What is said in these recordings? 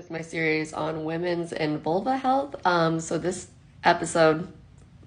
It's my series on women's and vulva health. So this episode,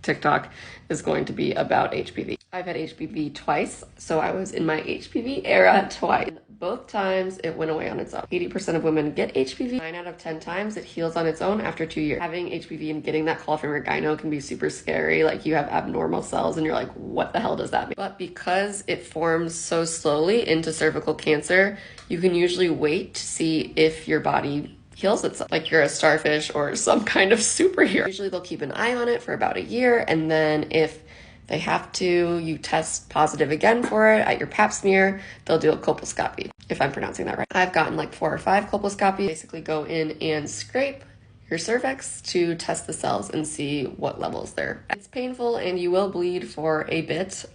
TikTok, is going to be about HPV. I've had HPV twice, so I was in my HPV era twice. Both times it went away on its own. 80% of women get HPV. 9 out of 10 times it heals on its own after 2 years. Having HPV and getting that call from your gyno can be super scary. Like, you have abnormal cells and you're like, what the hell does that mean? But because it forms so slowly into cervical cancer, you can usually wait to see if your body heals itself, like you're a starfish or some kind of superhero. Usually they'll keep an eye on it for about a year, and then if they have to, you test positive again for it at your pap smear, they'll do a colposcopy, if I'm pronouncing that right. I've gotten like 4 or 5 colposcopies. Basically go in and scrape your cervix to test the cells and see what levels they're at. It's painful and you will bleed for a bit.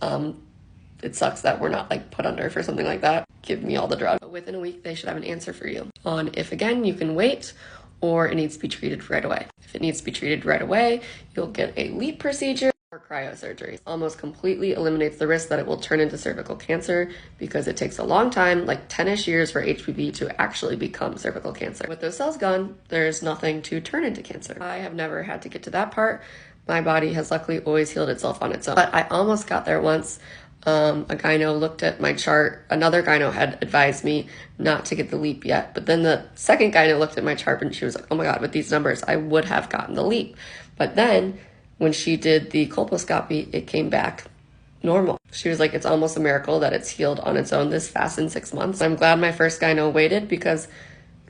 It sucks that we're not like put under for something like that. Give me all the drugs. But within a week, they should have an answer for you on if, again, you can wait or it needs to be treated right away. If it needs to be treated right away, you'll get a LEEP procedure or cryosurgery. Almost completely eliminates the risk that it will turn into cervical cancer because it takes a long time, like 10-ish years, for HPV to actually become cervical cancer. With those cells gone, there's nothing to turn into cancer. I have never had to get to that part. My body has luckily always healed itself on its own. But I almost got there once. A gyno looked at my chart. Another gyno had advised me not to get the LEEP yet. But then the second gyno looked at my chart and she was like, oh my God, with these numbers, I would have gotten the LEEP. But then when she did the colposcopy, it came back normal. She was like, it's almost a miracle that it's healed on its own this fast in 6 months. I'm glad my first gyno waited, because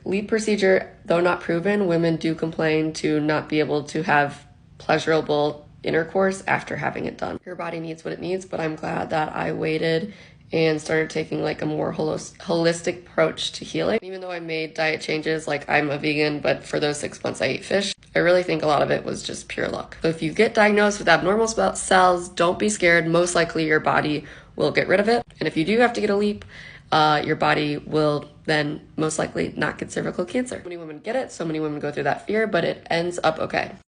LEEP procedure, though not proven, women do complain to not be able to have pleasurable intercourse after having it done. Your body needs what it needs, but I'm glad that I waited and started taking like a more holistic approach to healing. Even though I made diet changes, like I'm a vegan, but for those 6 months I ate fish, I really think a lot of it was just pure luck. So if you get diagnosed with abnormal cells, don't be scared. Most likely your body will get rid of it. And if you do have to get a LEEP, your body will then most likely not get cervical cancer. So many women get it, so many women go through that fear, but it ends up okay.